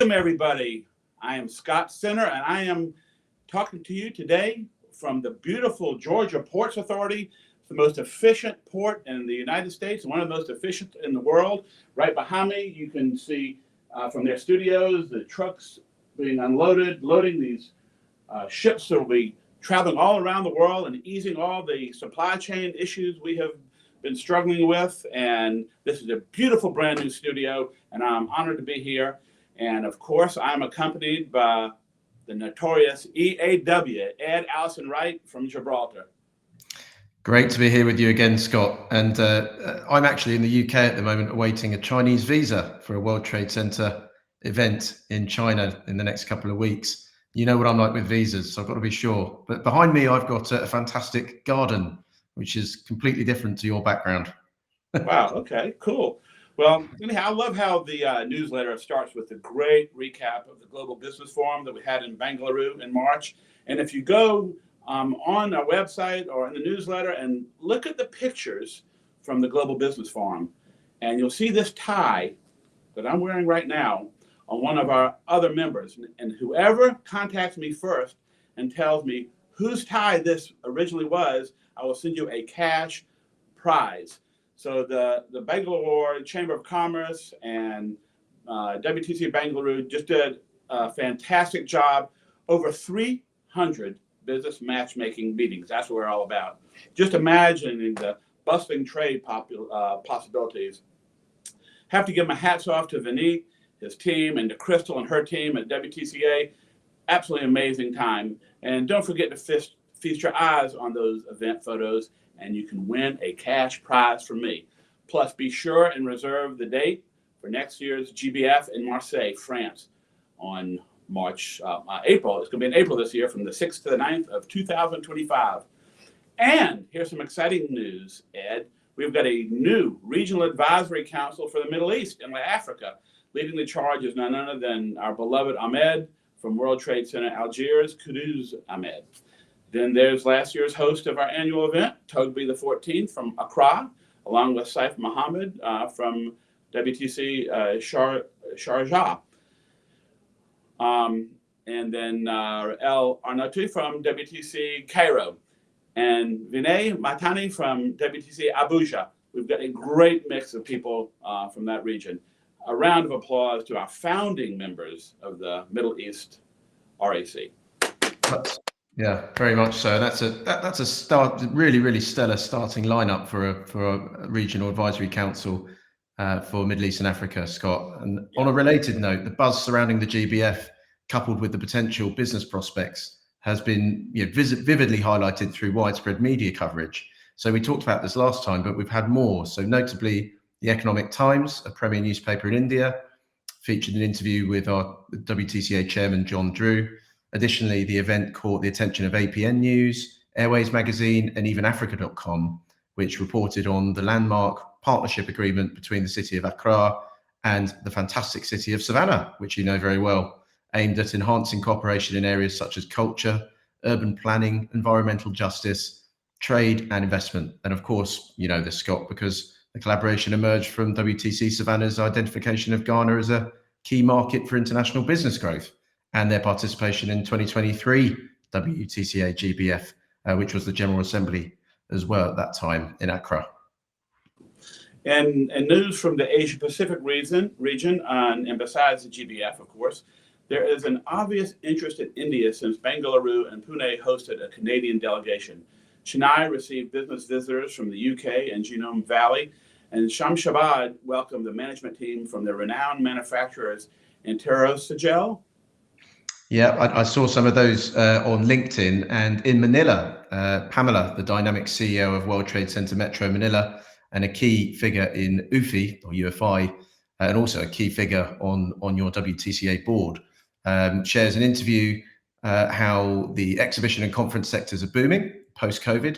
Welcome, everybody. I am Scott Center, and I am talking to you today from the beautiful Georgia Ports Authority. It's the most efficient port in the United States, one of the most efficient in the world. Right behind me, you can see from their studios the trucks being unloaded, loading these ships that will be traveling all around the world and easing all the supply chain issues we have been struggling with. And this is a beautiful brand new studio, and I'm honored to be here. And of course, I'm accompanied by the notorious EAW, Ed Allison-Wright from Gibraltar. Great to be here with you again, Scott. And I'm actually in the UK at the moment, awaiting a Chinese visa for a World Trade Center event in China in the next couple of weeks. You know what I'm like with visas, so I've got to be sure. But behind me, I've got a fantastic garden, which is completely different to your background. Wow, okay, cool. Well, anyhow, I love how the newsletter starts with a great recap of the Global Business Forum that we had in Bengaluru in March. And if you go on our website or in the newsletter and look at the pictures from the Global Business Forum, and you'll see this tie that I'm wearing right now on one of our other members. And whoever contacts me first and tells me whose tie this originally was, I will send you a cash prize. So the Bengaluru Chamber of Commerce and WTC Bengaluru just did a fantastic job. Over 300 business matchmaking meetings. That's what we're all about. Just imagining the bustling trade possibilities. Have to give my hats off to Vineet, his team, and to Crystal and her team at WTCA. Absolutely amazing time. And don't forget to feast your eyes on those event photos, and you can win a cash prize from me. Plus, be sure and reserve the date for next year's GBF in Marseille, France, on April. It's going to be in April this year, from the 6th to the 9th of 2025. And here's some exciting news, Ed. We've got a new Regional Advisory Council for the Middle East and Africa. Leading the charge is none other than our beloved Ahmed from World Trade Center Algiers, Kuduz Ahmed. Then there's last year's host of our annual event, Togbi the 14th from Accra, along with Saif Mohammed from WTC Sharjah. And then El Arnauti from WTC Cairo. And Vinay Matani from WTC Abuja. We've got a great mix of people from that region. A round of applause to our founding members of the Middle East RAC. Yeah, very much so. That's a start, really stellar starting lineup for a regional advisory council for Middle East and Africa, Scott. And on a related note, the buzz surrounding the GBF, coupled with the potential business prospects, has been vividly highlighted through widespread media coverage. So we talked about this last time, but we've had more. So notably, the Economic Times, a premier newspaper in India, featured an interview with our WTCA chairman, John Drew. Additionally, the event caught the attention of APN News, Airways Magazine, and even Africa.com, which reported on the landmark partnership agreement between the city of Accra and the fantastic city of Savannah, which you know very well, aimed at enhancing cooperation in areas such as culture, urban planning, environmental justice, trade, and investment. And of course, you know this, Scott, because the collaboration emerged from WTC Savannah's identification of Ghana as a key market for international business growth, and their participation in 2023 WTCA GBF, which was the General Assembly as well at that time in Accra. And news from the Asia Pacific region, and besides the GBF, of course, there is an obvious interest in India since Bengaluru and Pune hosted a Canadian delegation. Chennai received business visitors from the UK and Genome Valley, and Shamshabad welcomed the management team from the renowned manufacturers Intero Sagel. Yeah, I saw some of those on LinkedIn, and in Manila, Pamela, the dynamic CEO of World Trade Center Metro Manila, and a key figure in UFI or UFI, and also a key figure on your WTCA board, shares an interview how the exhibition and conference sectors are booming post-COVID,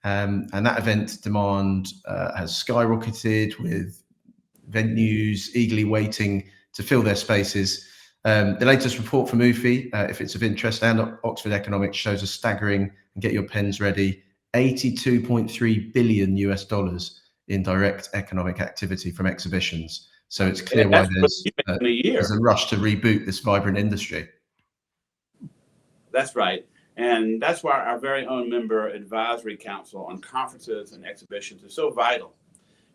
and that event demand has skyrocketed, with venues eagerly waiting to fill their spaces. The latest report from UFI, if it's of interest, and Oxford Economics, shows a staggering, and get your pens ready, $82.3 billion in direct economic activity from exhibitions, So it's clear And why that's what you make in a year. there's a rush to reboot this vibrant industry. That's right. And that's why our very own member advisory council on conferences and exhibitions is so vital.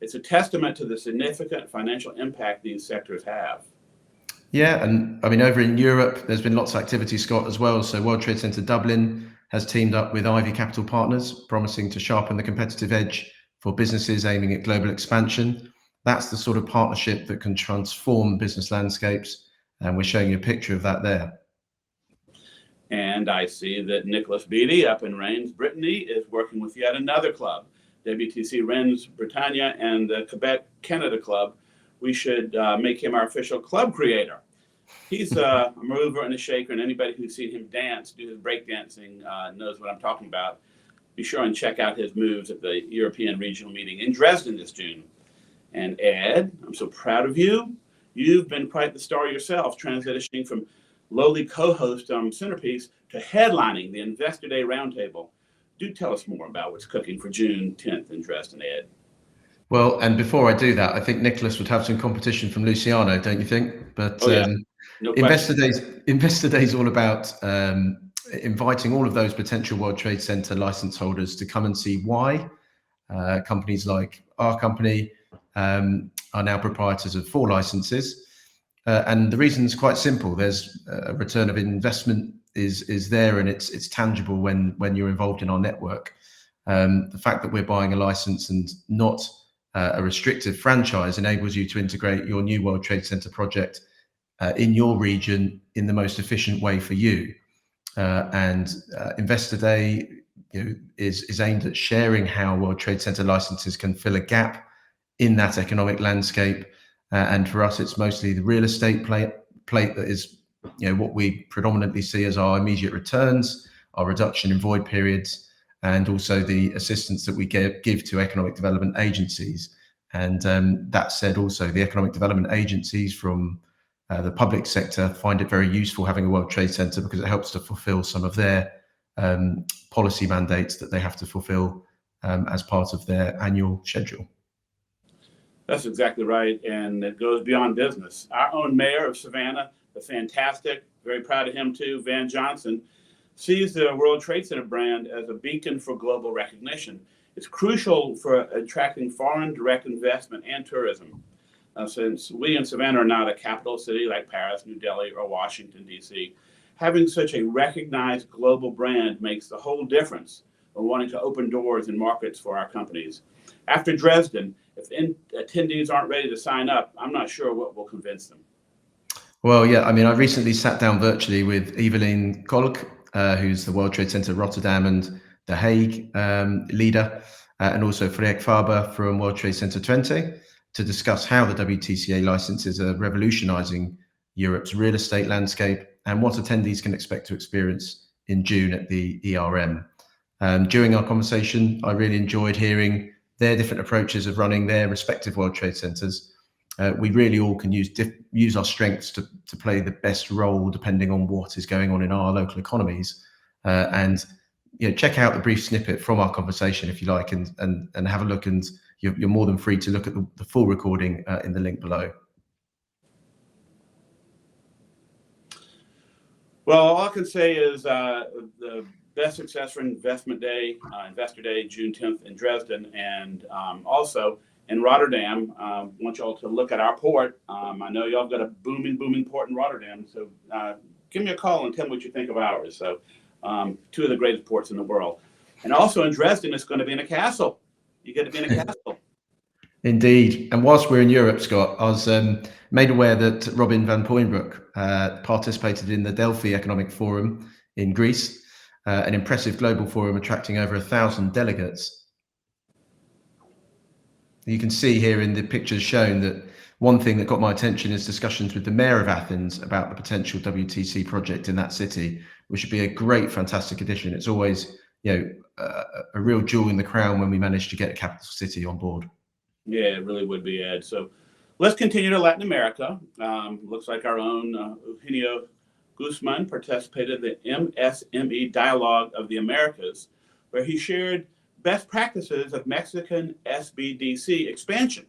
It's a testament to the significant financial impact these sectors have. Yeah, and I mean, over in Europe, there's been lots of activity, Scott, as well. So World Trade Center Dublin has teamed up with Ivy Capital Partners, promising to sharpen the competitive edge for businesses aiming at global expansion. That's the sort of partnership that can transform business landscapes. And we're showing you a picture of that there. And I see that Nicholas Beattie up in Rennes, Brittany, is working with yet another club, WTC Rennes, Britannia, and the Quebec Canada Club. We should make him our official club creator. He's a mover and a shaker, and anybody who's seen him dance, do his breakdancing, knows what I'm talking about. Be sure and check out his moves at the European Regional Meeting in Dresden this June. And Ed, I'm so proud of you. You've been quite the star yourself, transitioning from lowly co-host on Centerpiece to headlining the Investor Day Roundtable. Do tell us more about what's cooking for June 10th in Dresden, Ed. Well, and before I do that, I think Nicholas would have some competition from Luciano, don't you think? But No Investor Day is all about inviting all of those potential World Trade Center license holders to come and see why companies like our company are now proprietors of 4 licenses. And the reason is quite simple. There's a return of investment is there, and it's tangible when you're involved in our network. The fact that we're buying a license and not a restrictive franchise enables you to integrate your new World Trade Center project in your region in the most efficient way for you. And Investor Day is aimed at sharing how World Trade Center licenses can fill a gap in that economic landscape. And for us, it's mostly the real estate plate that is what we predominantly see as our immediate returns, our reduction in void periods, and also the assistance that we give to economic development agencies. And that said, also the economic development agencies from the public sector find it very useful having a World Trade Center because it helps to fulfill some of their policy mandates that they have to fulfill as part of their annual schedule. That's exactly right, and it goes beyond business. Our own mayor of Savannah, the fantastic, very proud of him too, Van Johnson, sees the World Trade Center brand as a beacon for global recognition. It's crucial for attracting foreign direct investment and tourism. Since we in Savannah are not a capital city like Paris, New Delhi, or Washington, D.C., having such a recognized global brand makes the whole difference of wanting to open doors and markets for our companies. After Dresden, if attendees aren't ready to sign up, I'm not sure what will convince them. Well, yeah, I mean, I recently sat down virtually with Eveline Kolk, who's the World Trade Center Rotterdam and The Hague leader, and also Freerk Faber from World Trade Center Twente, to discuss how the WTCA licenses are revolutionizing Europe's real estate landscape and what attendees can expect to experience in June at the ERM. During our conversation, I really enjoyed hearing their different approaches of running their respective World Trade Centers. We really all can use our strengths to play the best role depending on what is going on in our local economies. And check out the brief snippet from our conversation if you like, and have a look. And you're more than free to look at the full recording in the link below. Well, all I can say is the best success for Investment Day, Investor Day, June 10th in Dresden, and also in Rotterdam. I want y'all to look at our port. I know y'all got a booming port in Rotterdam, so give me a call and tell me what you think of ours. So 2 of the greatest ports in the world. And also in Dresden, it's going to be in a castle. You get to be in a castle. Indeed. And whilst we're in Europe, Scott, I was made aware that Robin van Puyenbroeck participated in the Delphi Economic Forum in Greece, an impressive global forum attracting over 1,000 delegates. You can see here in the pictures shown that one thing that got my attention is discussions with the mayor of Athens about the potential WTC project in that city, which would be a great, fantastic addition. It's always, a real jewel in the crown when we manage to get a capital city on board. Yeah, it really would be, Ed. So let's continue to Latin America. Looks like our own Eugenio Guzman participated in the MSME Dialogue of the Americas, where he shared best practices of Mexican SBDC expansion.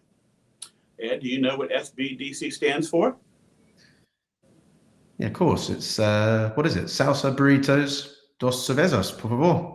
Ed, do you know what SBDC stands for? Yeah, of course. It's what is it? Salsa burritos dos cervezas, por favor.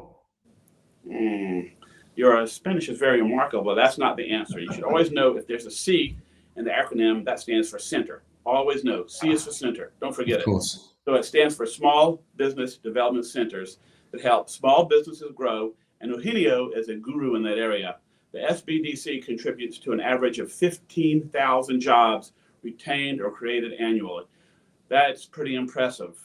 Your Spanish is very remarkable. That's not the answer. You should always know if there's a C in the acronym, that stands for center. Always know. C is for center. Don't forget it. Of course. So it stands for Small Business Development Centers that help small businesses grow. And Eugenio is a guru in that area. The SBDC contributes to an average of 15,000 jobs retained or created annually. That's pretty impressive.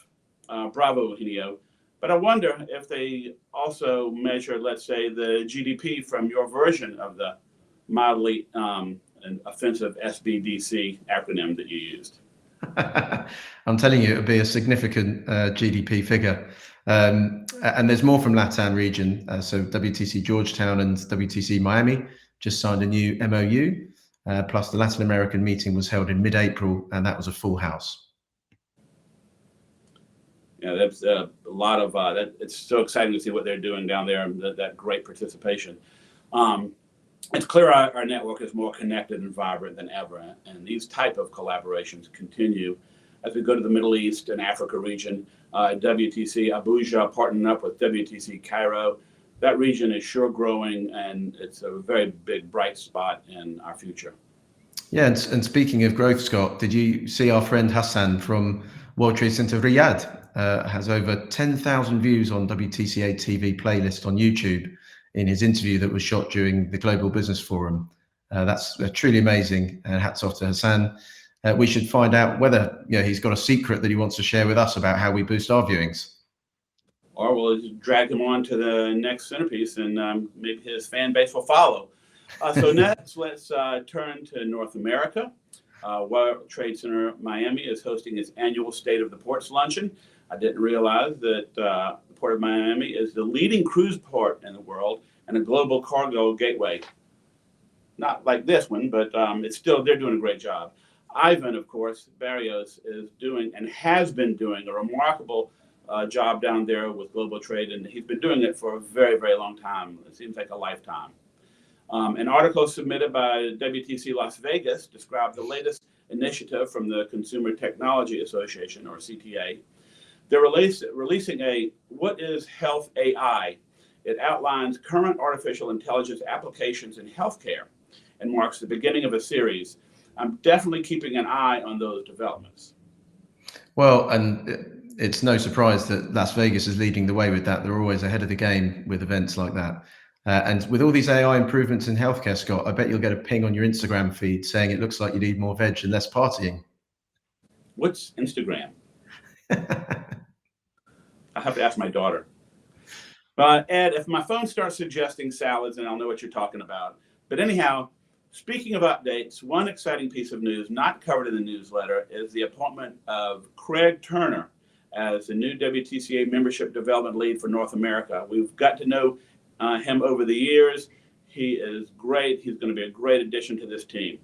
Bravo, Eugenio. But I wonder if they also measure, let's say, the GDP from your version of the mildly and offensive SBDC acronym that you used. I'm telling you, it would be a significant GDP figure. And there's more from LATAM region. So WTC Georgetown and WTC Miami just signed a new MOU. Plus the Latin American meeting was held in mid-April, and that was a full house. Yeah, that's a lot of that. It's so exciting to see what they're doing down there and that great participation. It's clear our network is more connected and vibrant than ever, and these type of collaborations continue as we go to the Middle East and Africa region. WTC Abuja partnering up with WTC Cairo. That region is sure growing, and it's a very big, bright spot in our future. Yeah, and speaking of growth, Scott, did you see our friend Hassan from World Trade Center Riyadh has over 10,000 views on WTCA TV playlist on YouTube in his interview that was shot during the Global Business Forum. That's truly amazing, and hats off to Hassan. We should find out whether he's got a secret that he wants to share with us about how we boost our viewings. Or we'll just drag him on to the next Centerpiece, and maybe his fan base will follow. So next, let's turn to North America. World Trade Center Miami is hosting its annual State of the Ports Luncheon. I didn't realize that the Port of Miami is the leading cruise port in the world and a global cargo gateway. Not like this one, but it's still, they're doing a great job. Ivan, of course, Barrios is doing and has been doing a remarkable job down there with global trade, and he's been doing it for a very, very long time. It seems like a lifetime. An article submitted by WTC Las Vegas described the latest initiative from the Consumer Technology Association, or CTA. They're releasing a What is Health AI? It outlines current artificial intelligence applications in healthcare and marks the beginning of a series. I'm definitely keeping an eye on those developments. Well, and it's no surprise that Las Vegas is leading the way with that. They're always ahead of the game with events like that. And with all these AI improvements in healthcare, Scott, I bet you'll get a ping on your Instagram feed saying it looks like you need more veg and less partying. What's Instagram? I have to ask my daughter. Ed, if my phone starts suggesting salads, then I'll know what you're talking about. But anyhow, speaking of updates, one exciting piece of news not covered in the newsletter is the appointment of Craig Turner as the new WTCA membership development lead for North America. We've got to know him over the years. He is great. He's going to be a great addition to this team.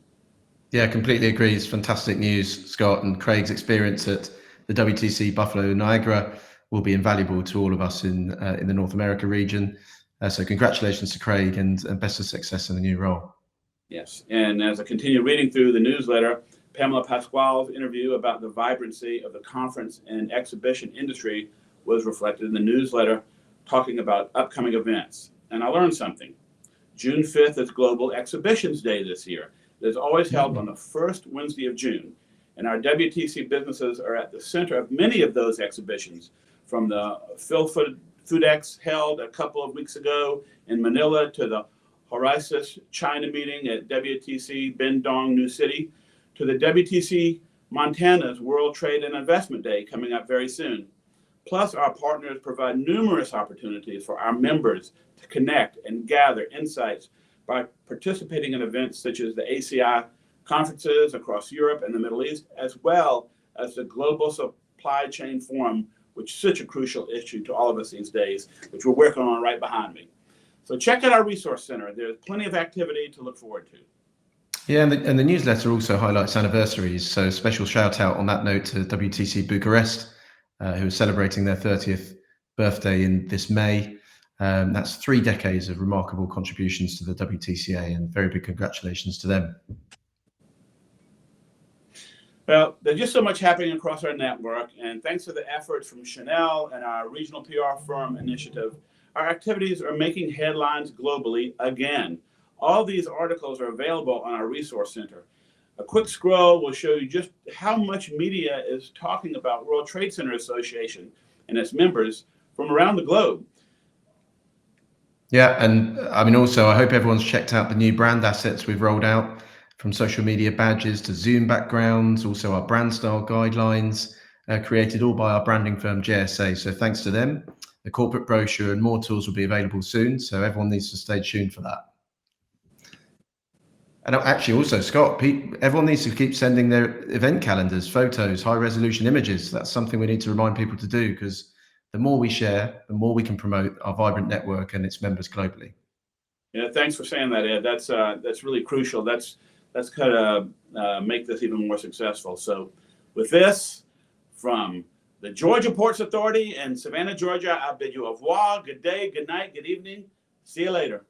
Yeah, completely agree. It's fantastic news, Scott, and Craig's experience at the WTC Buffalo Niagara will be invaluable to all of us in the North America region. So congratulations to Craig and best of success in the new role. Yes, and as I continue reading through the newsletter, Pamela Pasquale's interview about the vibrancy of the conference and exhibition industry was reflected in the newsletter, talking about upcoming events. And I learned something. June 5th is Global Exhibitions Day this year. It is always held on the first Wednesday of June. And our WTC businesses are at the center of many of those exhibitions, from the Phil Foodex held a couple of weeks ago in Manila to the Horizon China meeting at WTC Bendong New City to the WTC Montana's World Trade and Investment Day coming up very soon. Plus, our partners provide numerous opportunities for our members to connect and gather insights by participating in events such as the ACI conferences across Europe and the Middle East, as well as the Global Supply Chain Forum, which is such a crucial issue to all of us these days, which we're working on right behind me. So check out our resource center. There's plenty of activity to look forward to. Yeah, and the newsletter also highlights anniversaries. So special shout out on that note to WTC Bucharest, who are celebrating their 30th birthday in this May. That's 3 decades of remarkable contributions to the WTCA, and very big congratulations to them. Well, there's just so much happening across our network, and thanks to the efforts from Chanel and our regional PR firm initiative, our activities are making headlines globally again. All these articles are available on our Resource Center. A quick scroll will show you just how much media is talking about World Trade Center Association and its members from around the globe. Yeah, and I mean, also, I hope everyone's checked out the new brand assets we've rolled out, from social media badges to Zoom backgrounds, also our brand style guidelines, created all by our branding firm JSA. So thanks to them. The corporate brochure and more tools will be available soon, so everyone needs to stay tuned for that. And actually, also, Scott, everyone needs to keep sending their event calendars, photos, high-resolution images. That's something we need to remind people to do, because the more we share, the more we can promote our vibrant network and its members globally. Yeah, thanks for saying that, Ed. That's really crucial. That's kind of make this even more successful. So with this, from the Georgia Ports Authority in Savannah, Georgia, I bid you au revoir, good day, good night, good evening. See you later.